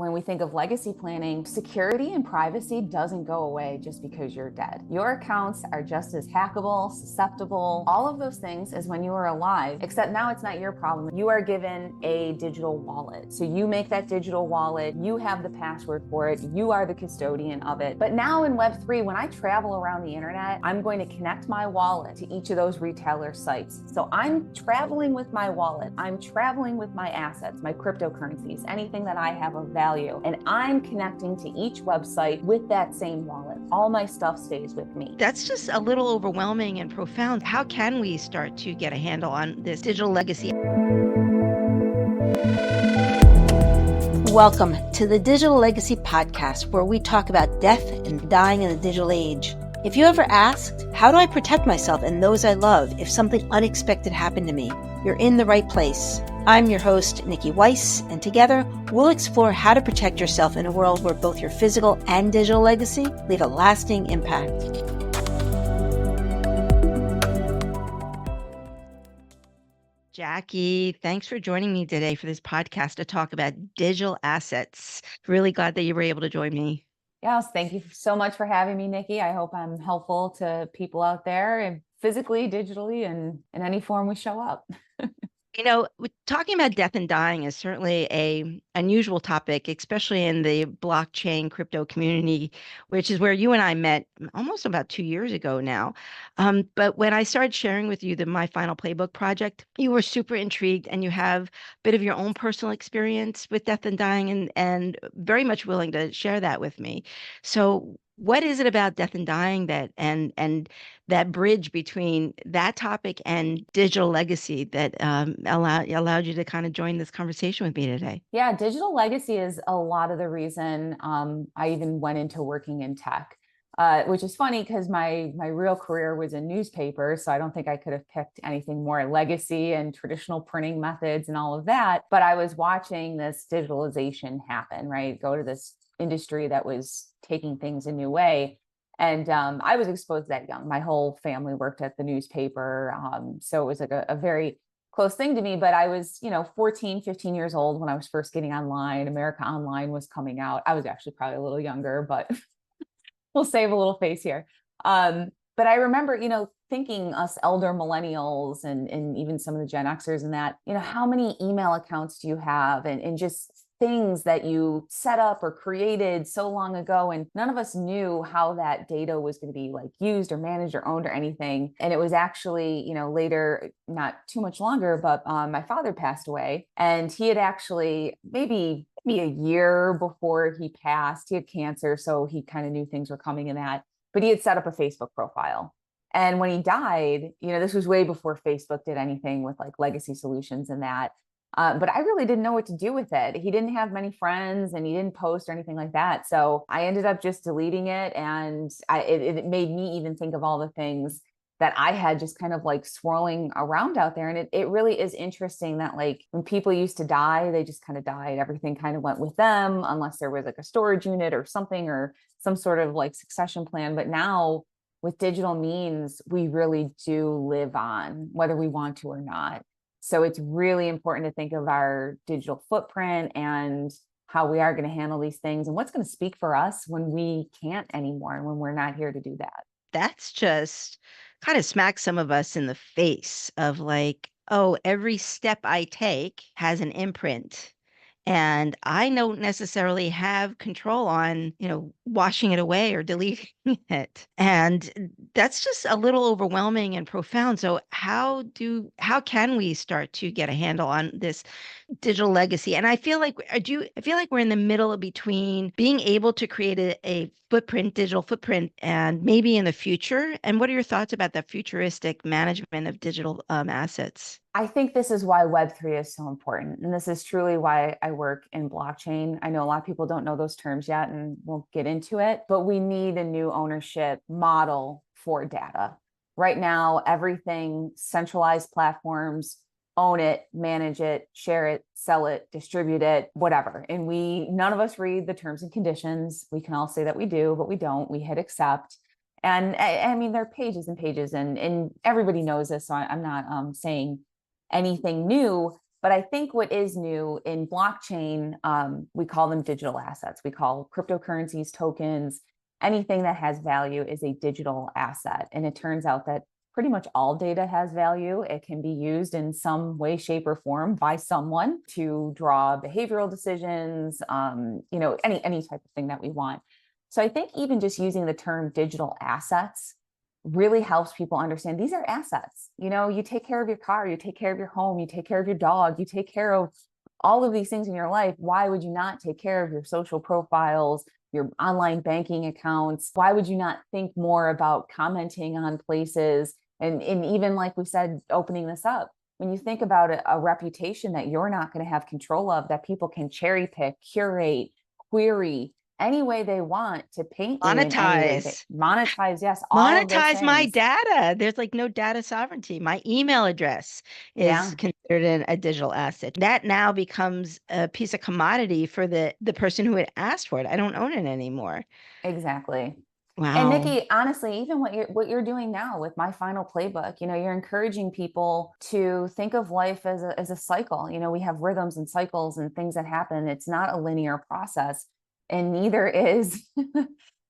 When we think of legacy planning, security and privacy doesn't go away just because you're dead. Your accounts are just as hackable, susceptible, all of those things as when you were alive, except now it's not your problem. You are given a digital wallet. So you make that digital wallet, you have the password for it, you are the custodian of it. But now in Web3, when I travel around the internet, I'm going to connect my wallet to each of those retailer sites. So I'm traveling with my wallet, I'm traveling with my assets, my cryptocurrencies, anything that I have of value, and I'm connecting to each website with that same wallet. All my stuff stays with me. That's just a little overwhelming and profound. How can we start to get a handle on this digital legacy? Welcome to the Digital Legacy Podcast, where we talk about death and dying in the digital age. If you ever asked, how do I protect myself and those I love if something unexpected happened to me? You're in the right place. I'm your host, Niki Weiss, and together we'll explore how to protect yourself in a world where both your physical and digital legacy leave a lasting impact. Jacki, thanks for joining me today for this podcast to talk about digital assets. Really glad that you were able to join me. Yes, thank you so much for having me, Nikki. I hope I'm helpful to people out there, and physically, digitally, and in any form we show up. Talking about death and dying is certainly a unusual topic, especially in the blockchain crypto community, which is where you and I met almost about 2 years ago now. But when I started sharing with you My Final Playbook project, you were super intrigued and you have a bit of your own personal experience with death and dying and very much willing to share that with me. So what is it about death and dying that and that bridge between that topic and digital legacy that allowed you to kind of join this conversation with me today? Yeah, digital legacy is a lot of the reason I even went into working in tech, which is funny because my real career was in newspaper. So I don't think I could have picked anything more legacy and traditional printing methods and all of that. But I was watching this digitalization happen, right? Go to this industry that was taking things a new way. And I was exposed that young. My whole family worked at the newspaper. So it was like a very close thing to me. But I was, 14, 15 years old when I was first getting online. America Online was coming out. I was actually probably a little younger, but we'll save a little face here. But I remember, thinking us elder millennials and even some of the Gen Xers and that, how many email accounts do you have? And just things that you set up or created so long ago. And none of us knew how that data was going to be like used or managed or owned or anything. And it was actually, later, not too much longer, but my father passed away, and he had actually maybe a year before he passed, he had cancer. So he kind of knew things were coming in that, but he had set up a Facebook profile. And when he died, this was way before Facebook did anything with like legacy solutions and that. But I really didn't know what to do with it. He didn't have many friends and he didn't post or anything like that. So I ended up just deleting it. And it made me even think of all the things that I had just kind of like swirling around out there. And it really is interesting that like when people used to die, they just kind of died. Everything kind of went with them unless there was like a storage unit or something or some sort of like succession plan. But now with digital means, we really do live on, whether we want to or not. So it's really important to think of our digital footprint and how we are going to handle these things and what's going to speak for us when we can't anymore and when we're not here to do that. That's just kind of smacks some of us in the face of like, oh, every step I take has an imprint. And I don't necessarily have control on, washing it away or deleting it. And that's just a little overwhelming and profound. So how can we start to get a handle on this digital legacy? And I feel like we're in the middle of between being able to create a digital footprint, and maybe in the future. And what are your thoughts about that futuristic management of digital assets? I think this is why Web3 is so important. And this is truly why I work in blockchain. I know a lot of people don't know those terms yet, and we'll get into it, but we need a new ownership model for data. Right now, everything centralized platforms own it, manage it, share it, sell it, distribute it, whatever. And none of us read the terms and conditions. We can all say that we do, but we don't. We hit accept. And I mean, there are pages and pages, and everybody knows this. So I'm not saying anything new, But I think what is new in blockchain, we call them digital assets. We call cryptocurrencies, tokens, anything that has value is a digital asset. And it turns out that pretty much all data has value. It can be used in some way, shape, or form by someone to draw behavioral decisions, any type of thing that we want. So I think even just using the term digital assets really helps people understand these are assets. You take care of your car, you take care of your home, you take care of your dog, you take care of all of these things in your life. Why would you not take care of your social profiles, your online banking accounts? Why would you not think more about commenting on places? And even like we said, opening this up, when you think about a reputation that you're not going to have control of, that people can cherry pick, curate, query, any way they want to paint you in any way they Monetize. monetize. Yes, all of those Monetize my things. data. There's like no data sovereignty. My email address is Yeah, considered a digital asset. That now becomes a piece of commodity for the person who had asked for it. I don't own it anymore. exactly. And Wow. Niki, honestly, even what you're doing now with my final playbook, you're encouraging people to think of life as a cycle. We have rhythms and cycles and things that happen. It's not a linear process, and neither is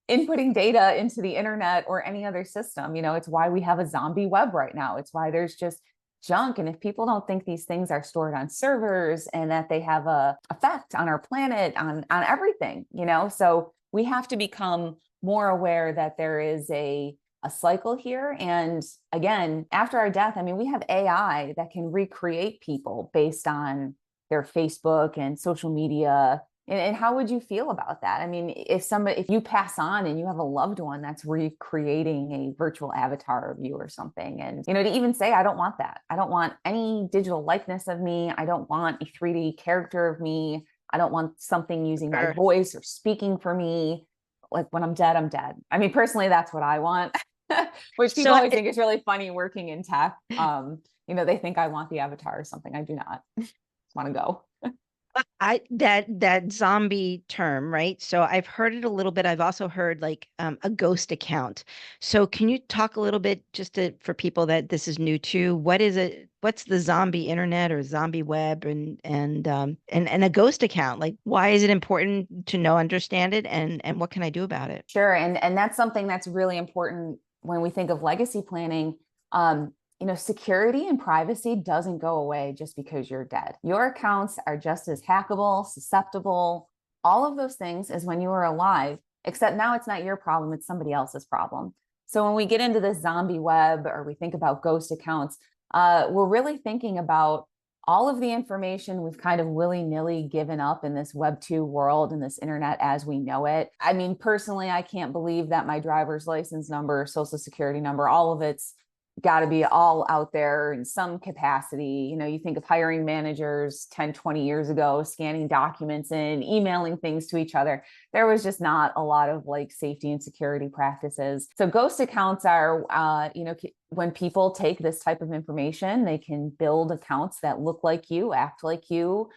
inputting data into the internet or any other system. It's why we have a zombie web right now. It's why there's just junk. And if people don't think these things are stored on servers and that they have a effect on our planet, on everything, so we have to become more aware that there is a cycle here. And again, after our death, I mean, we have AI that can recreate people based on their Facebook and social media. And how would you feel about that? I mean, if you pass on and you have a loved one that's recreating a virtual avatar of you or something, and to even say, I don't want that. I don't want any digital likeness of me. I don't want a 3D character of me. I don't want something using my Sure. voice or speaking for me. Like when I'm dead, I'm dead. I mean, personally, that's what I want, which people So always think is really funny working in tech. They think I want the avatar or something. I do not want to go. I that zombie term, right? So I've heard it a little bit. I've also heard like a ghost account. So can you talk a little bit just for people that this is new to? What is it? What's the zombie internet or zombie web and a ghost account? Like, why is it important to know, understand it, and what can I do about it? Sure. And that's something that's really important when we think of legacy planning. Security and privacy doesn't go away just because you're dead. Your accounts are just as hackable, susceptible, all of those things as when you were alive, except now it's not your problem, it's somebody else's problem. So when we get into this zombie web or we think about ghost accounts, we're really thinking about all of the information we've kind of willy-nilly given up in this web 2 world and this internet as we know it. I mean, personally, I can't believe that my driver's license number, social security number, all of it's got to be all out there in some capacity. You think of hiring managers 10, 20 years ago, scanning documents in, emailing things to each other. There was just not a lot of like safety and security practices. So ghost accounts are, when people take this type of information, they can build accounts that look like you, act like you,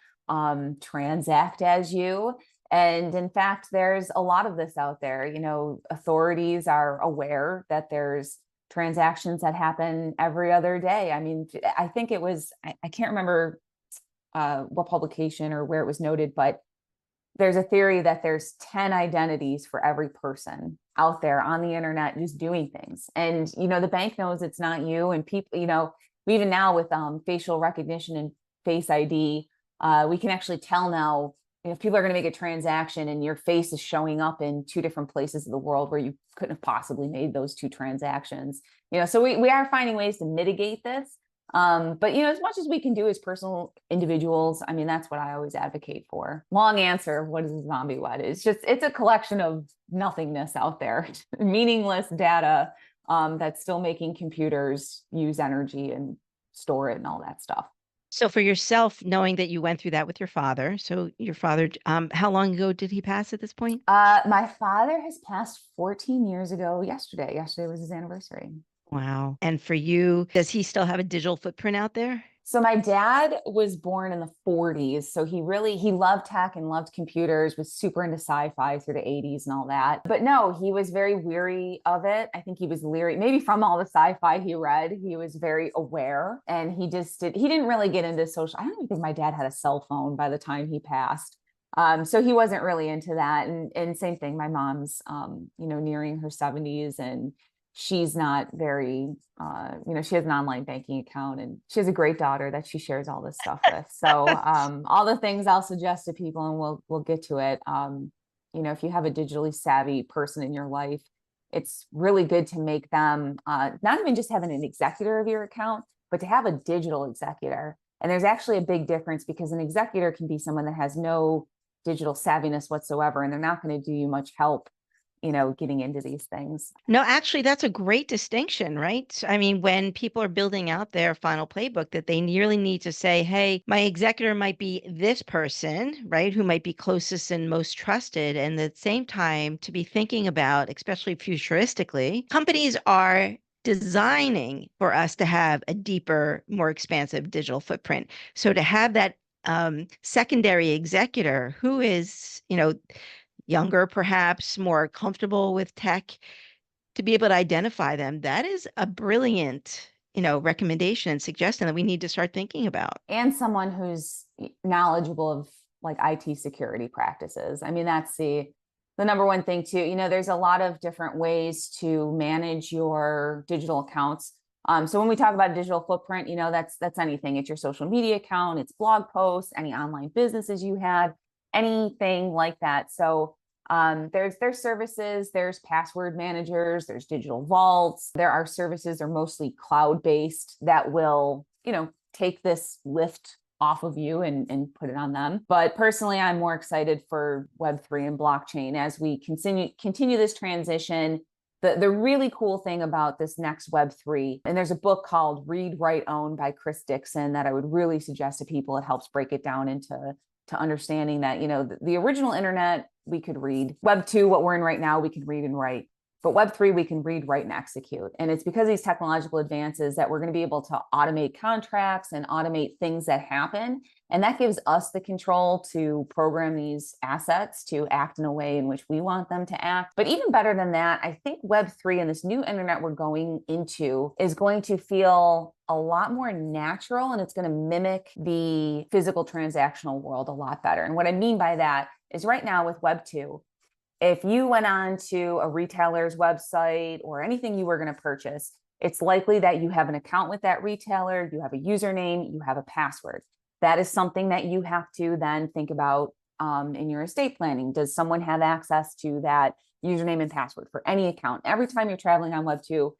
transact as you. And in fact, there's a lot of this out there. Authorities are aware that there's transactions that happen every other day. I mean, I think it was, I can't remember what publication or where it was noted, but there's a theory that there's 10 identities for every person out there on the internet just doing things. And, the bank knows it's not you. And people, even now with facial recognition and Face ID, we can actually tell now if people are going to make a transaction and your face is showing up in two different places of the world where you couldn't have possibly made those two transactions. So we are finding ways to mitigate this. But as much as we can do as personal individuals, I mean, that's what I always advocate for. Long answer, what is a zombie web? It's a collection of nothingness out there, meaningless data that's still making computers use energy and store it and all that stuff. So for yourself, knowing that you went through that with your father, so your father, how long ago did he pass at this point? My father has passed 14 years ago yesterday. Yesterday was his anniversary. Wow. And for you, does he still have a digital footprint out there? So my dad was born in the 40s. So he loved tech and loved computers, was super into sci-fi through the 80s and all that. But no, he was very weary of it. I think he was leery, maybe from all the sci-fi he read. He was very aware and he didn't really get into social. I don't even think my dad had a cell phone by the time he passed. So he wasn't really into that. And same thing, my mom's, nearing her 70s, and she's not very, she has an online banking account, and she has a great daughter that she shares all this stuff with. So all the things I'll suggest to people, and we'll get to it. If you have a digitally savvy person in your life, it's really good to make them not even just having an executor of your account, but to have a digital executor. And there's actually a big difference, because an executor can be someone that has no digital savviness whatsoever, and they're not going to do you much help, getting into these things. No, actually, that's a great distinction, right? I mean, when people are building out their final playbook, that they nearly need to say, hey, my executor might be this person, right, who might be closest and most trusted. And at the same time, to be thinking about, especially futuristically, companies are designing for us to have a deeper, more expansive digital footprint. So to have that secondary executor who is, younger, perhaps more comfortable with tech, to be able to identify them, that is a brilliant, recommendation and suggestion that we need to start thinking about. And someone who's knowledgeable of like IT security practices. I mean, that's the number one thing too. There's a lot of different ways to manage your digital accounts. So when we talk about digital footprint, that's anything. It's your social media account, it's blog posts, any online businesses you had, anything like that. So there's services, there's password managers, there's digital vaults. There are services, are mostly cloud-based, that will, take this lift off of you and put it on them. But personally, I'm more excited for Web3 and blockchain as we continue this transition. The really cool thing about this next Web3, and there's a book called Read, Write, Own by Chris Dixon that I would really suggest to people. It helps break it down into understanding that, the original internet, we could read. Web2, what we're in right now, we can read and write. But Web3, we can read, write, and execute. And it's because of these technological advances that we're going to be able to automate contracts and automate things that happen. And that gives us the control to program these assets to act in a way in which we want them to act. But even better than that, I think Web3 and this new internet we're going into is going to feel a lot more natural, and it's going to mimic the physical transactional world a lot better. And what I mean by that is, right now with Web2, if you went on to a retailer's website or anything you were going to purchase, it's likely that you have an account with that retailer, you have a username, you have a password. That is something that you have to then think about in your estate planning. Does someone have access to that username and password for any account? Every time you're traveling on Web2,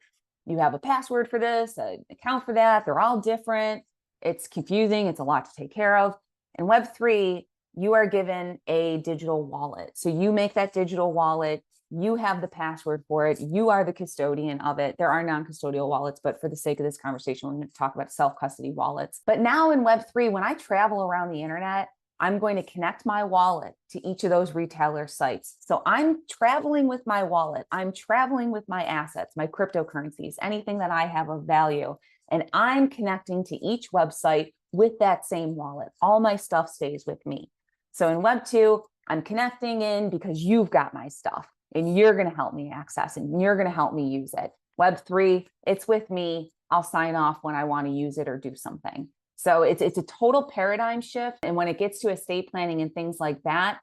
you have a password for this, an account for that. They're all different. It's confusing. It's a lot to take care of. In Web3, you are given a digital wallet. So you make that digital wallet, you have the password for it, you are the custodian of it. There are non-custodial wallets, but for the sake of this conversation, we're going to talk about self-custody wallets. But now in Web3, when I travel around the internet, I'm going to connect my wallet to each of those retailer sites. So I'm traveling with my wallet, I'm traveling with my assets, my cryptocurrencies, anything that I have of value, and I'm connecting to each website with that same wallet. All my stuff stays with me. So in Web2, I'm connecting in because you've got my stuff and you're going to help me access and you're going to help me use it. Web3, it's with me. I'll sign off when I want to use it or do something. So it's a total paradigm shift. And when it gets to estate planning and things like that,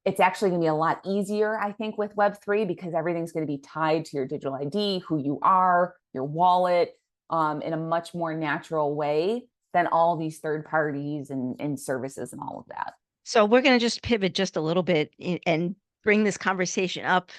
it's actually going to be a lot easier, I think, with Web3, because everything's going to be tied to your digital ID, who you are, your wallet, in a much more natural way than all these third parties and services and all of that. So we're going to just pivot just a little bit and bring this conversation up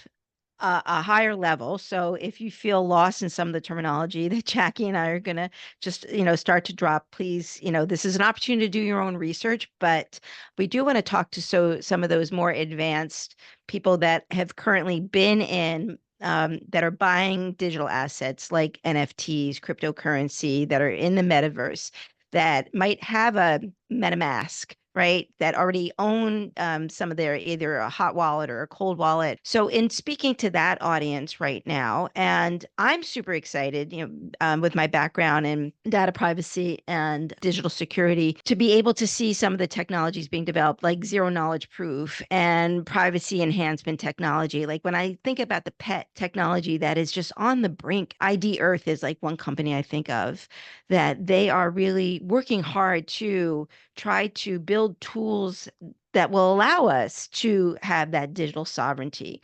a higher level. So if you feel lost in some of the terminology that Jacki and I are going to just, start to drop, please, this is an opportunity to do your own research, but we do want to talk to some of those more advanced people that have currently been in that are buying digital assets like NFTs, cryptocurrency, that are in the metaverse, that might have a MetaMask right, that already own some of their either a hot wallet or a cold wallet. So in speaking to that audience right now, and I'm super excited, with my background in data privacy and digital security, to be able to see some of the technologies being developed, like zero knowledge proof and privacy enhancement technology. Like when I think about the pet technology that is just on the brink, ID Earth is like one company I think of that they are really working hard to try to build tools that will allow us to have that digital sovereignty.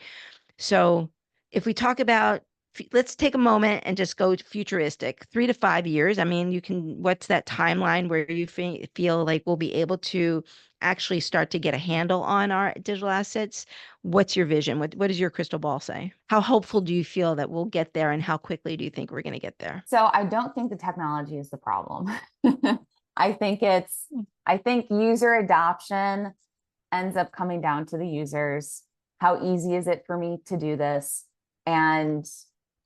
So if we talk about, let's take a moment and just go futuristic, 3 to 5 years. I mean, what's that timeline where you feel like we'll be able to actually start to get a handle on our digital assets? What's your vision? What does your crystal ball say? How hopeful do you feel that we'll get there, and how quickly do you think we're going to get there? So I don't think the technology is the problem. I think user adoption ends up coming down to the users. How easy is it for me to do this? And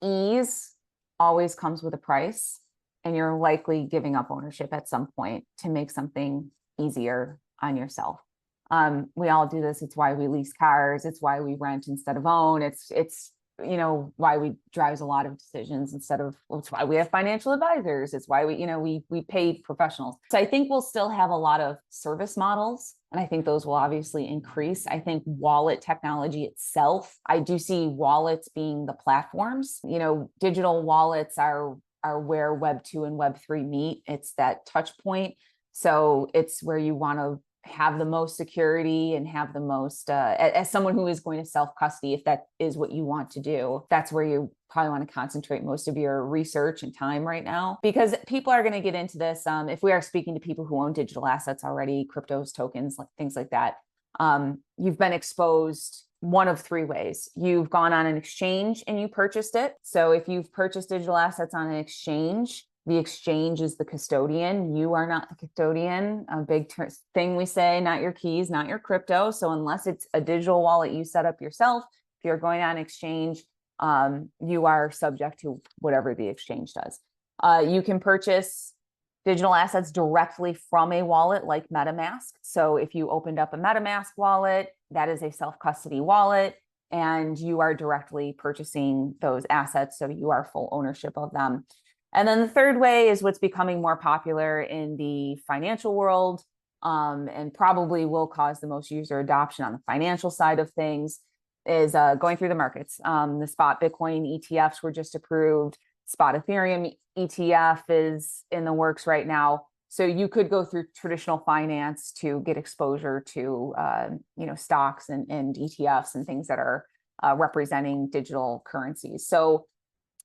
ease always comes with a price, and you're likely giving up ownership at some point to make something easier on yourself. We all do this. It's why we lease cars. It's why we rent instead of own. It's why we drives a lot of decisions instead of, well, it's why we have financial advisors. It's why we pay professionals. So I think we'll still have a lot of service models, and I think those will obviously increase. I think wallet technology itself, I do see wallets being the platforms. Digital wallets are where Web 2 and Web 3 meet. It's that touch point. So it's where you want to have the most security and have the most, as someone who is going to self-custody, if that is what you want to do, that's where you probably want to concentrate most of your research and time right now, because people are going to get into this. If we are speaking to people who own digital assets already, cryptos, tokens, like things like that, you've been exposed one of three ways. You've gone on an exchange and you purchased it. So if you've purchased digital assets on an exchange, the exchange is the custodian. You are not the custodian. A big thing we say, not your keys, not your crypto. So unless it's a digital wallet you set up yourself, if you're going on exchange, you are subject to whatever the exchange does. You can purchase digital assets directly from a wallet like MetaMask. So if you opened up a MetaMask wallet, that is a self-custody wallet, and you are directly purchasing those assets. So you are full ownership of them. And then the third way is what's becoming more popular in the financial world, and probably will cause the most user adoption on the financial side of things, is going through the markets. The spot Bitcoin ETFs were just approved. Spot Ethereum ETF is in the works right now. So you could go through traditional finance to get exposure to stocks and ETFs and things that are representing digital currencies. So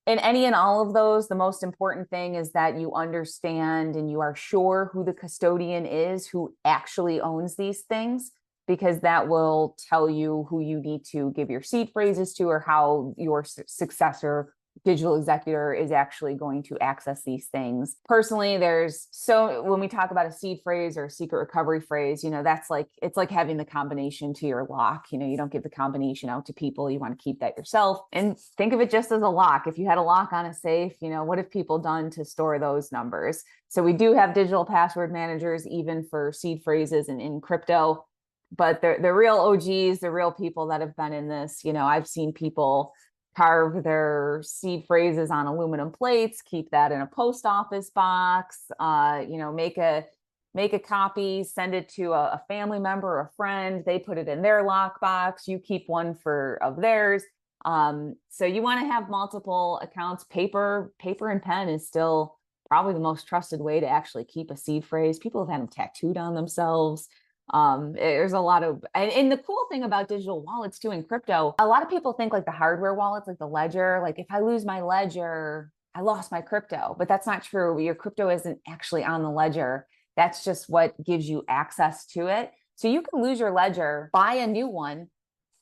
in any and all of those, the most important thing is that you understand and you are sure who the custodian is, who actually owns these things, because that will tell you who you need to give your seed phrases to, or how your successor digital executor is actually going to access these things. Personally, when we talk about a seed phrase or a secret recovery phrase, it's like having the combination to your lock. You don't give the combination out to people. You want to keep that yourself, and think of it just as a lock. If you had a lock on a safe, what have people done to store those numbers? So we do have digital password managers, even for seed phrases and in crypto, but the real OGs, the real people that have been in this, I've seen people carve their seed phrases on aluminum plates, keep that in a post office box, make a copy, send it to a family member, a friend, they put it in their lockbox, you keep one of theirs. So you want to have multiple accounts. Paper and pen is still probably the most trusted way to actually keep a seed phrase. People have had them tattooed on themselves. There's a lot of, and the cool thing about digital wallets too in crypto, a lot of people think like the hardware wallets, like the ledger, like if I lose my ledger, I lost my crypto, but that's not true. Your crypto isn't actually on the ledger. That's just what gives you access to it. So you can lose your ledger, buy a new one,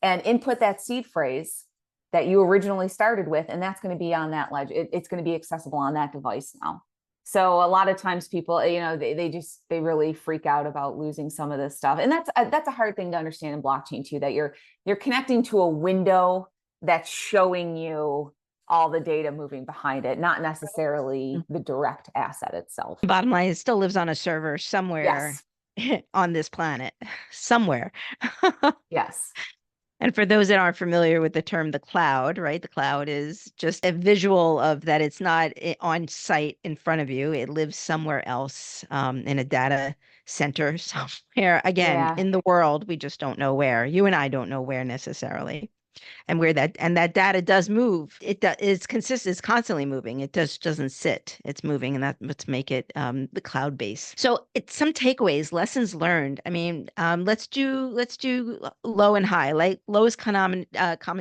and input that seed phrase that you originally started with, and that's going to be on that ledger. It's going to be accessible on that device now. So a lot of times people, they really freak out about losing some of this stuff. And that's a hard thing to understand in blockchain too, that you're connecting to a window that's showing you all the data moving behind it, not necessarily the direct asset itself. Bottom line, it still lives on a server somewhere. Yes. on this planet somewhere. Yes. And for those that aren't familiar with the term the cloud, right? The cloud is just a visual of that it's not on site in front of you. It lives somewhere else, in a data center somewhere, again, Yeah. in the world. We just don't know where. You and I don't know where necessarily. And where that data does move, it's consistent, it's constantly moving. It doesn't sit, it's moving, and that's what's make it the cloud base. So it's some takeaways, lessons learned. I mean, let's do low and high. Like lowest common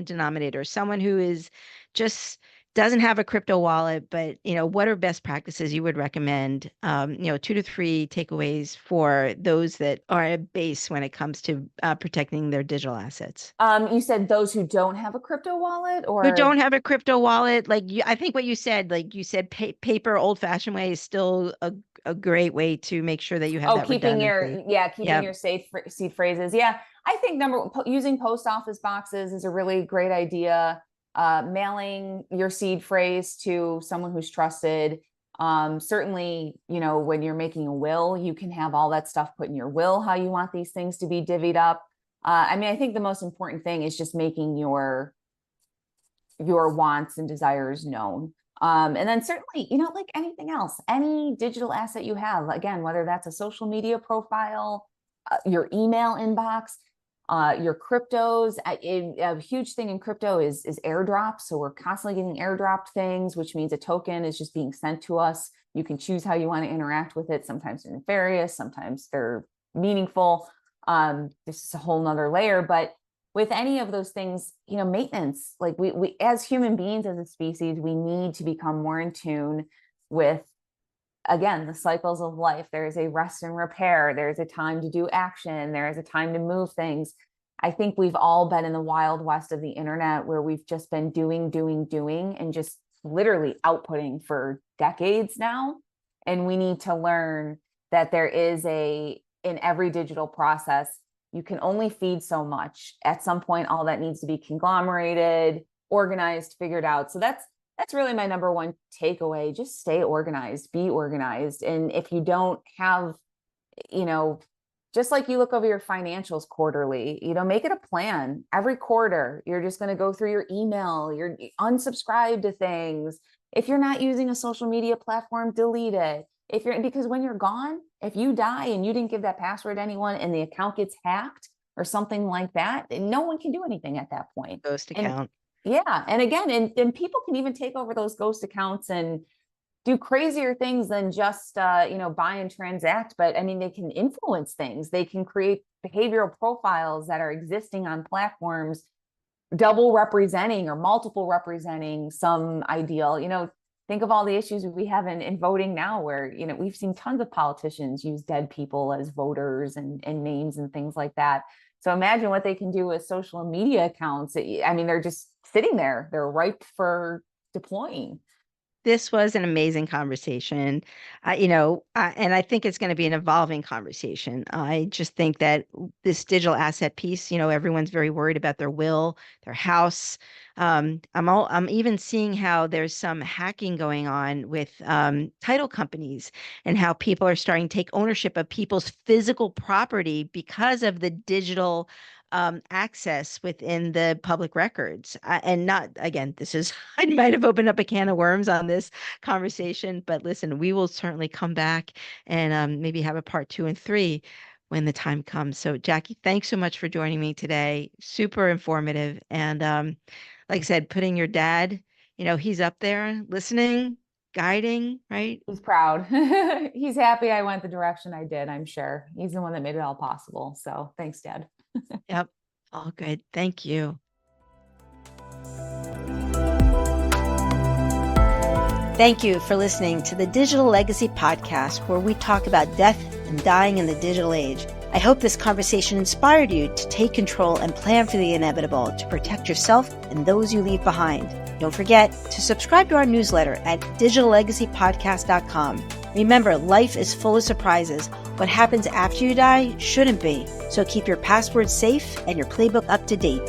denominator, someone who is just doesn't have a crypto wallet, but what are best practices you would recommend? 2 to 3 takeaways for those that are at base when it comes to protecting their digital assets. You said those who don't have a crypto wallet, Who or don't have a crypto wallet, I think what you said, paper, old-fashioned way is still a great way to make sure that you have oh, that redundancy. keeping Yep. your safe seed phrases. Yeah, I think using post office boxes is a really great idea. Mailing your seed phrase to someone who's trusted. Certainly, when you're making a will, you can have all that stuff put in your will, how you want these things to be divvied up. I mean, I think the most important thing is just making your wants and desires known. And then certainly, like anything else, any digital asset you have, again, whether that's a social media profile, your email inbox, your cryptos. A huge thing in crypto is airdrops. So we're constantly getting airdropped things, which means a token is just being sent to us. You can choose how you want to interact with it. Sometimes they're nefarious, sometimes they're meaningful. This is a whole nother layer, but with any of those things, maintenance, like we as human beings, as a species, we need to become more in tune with, again, the cycles of life. There's a rest and repair. There's a time to do action. There is a time to move things. I think we've all been in the wild west of the internet where we've just been doing, and just literally outputting for decades now. And we need to learn that there is in every digital process, you can only feed so much. At some point, all that needs to be conglomerated, organized, figured out. So that's really my number one takeaway. Just stay organized, be organized. And if you don't have, just like you look over your financials quarterly, make it a plan. Every quarter, you're just going to go through your email, you're unsubscribe to things. If you're not using a social media platform, delete it. Because when you're gone, if you die and you didn't give that password to anyone and the account gets hacked or something like that, no one can do anything at that point. Ghost account. Yeah. And again, and people can even take over those ghost accounts and do crazier things than just, buy and transact. But I mean, they can influence things. They can create behavioral profiles that are existing on platforms, double representing or multiple representing some ideal. Think of all the issues we have in voting now, where we've seen tons of politicians use dead people as voters and names and things like that. So imagine what they can do with social media accounts. I mean, they're just sitting there, they're ripe for deploying. This was an amazing conversation, and I think it's going to be an evolving conversation. I just think that this digital asset piece, everyone's very worried about their will, their house. I'm even seeing how there's some hacking going on with title companies, and how people are starting to take ownership of people's physical property because of the digital access within the public records. And not, again, I might have opened up a can of worms on this conversation, but listen, we will certainly come back and maybe have a part 2 and 3 when the time comes. So Jacki, thanks so much for joining me today. Super informative. And like I said, putting your dad, he's up there listening, guiding, right? He's proud. He's happy I went the direction I did, I'm sure. He's the one that made it all possible. So thanks, Dad. Yep. All good. Thank you. Thank you for listening to the Digital Legacy Podcast, where we talk about death and dying in the digital age. I hope this conversation inspired you to take control and plan for the inevitable to protect yourself and those you leave behind. Don't forget to subscribe to our newsletter at digitallegacypodcast.com. Remember, life is full of surprises. What happens after you die shouldn't be. So keep your passwords safe and your playbook up to date.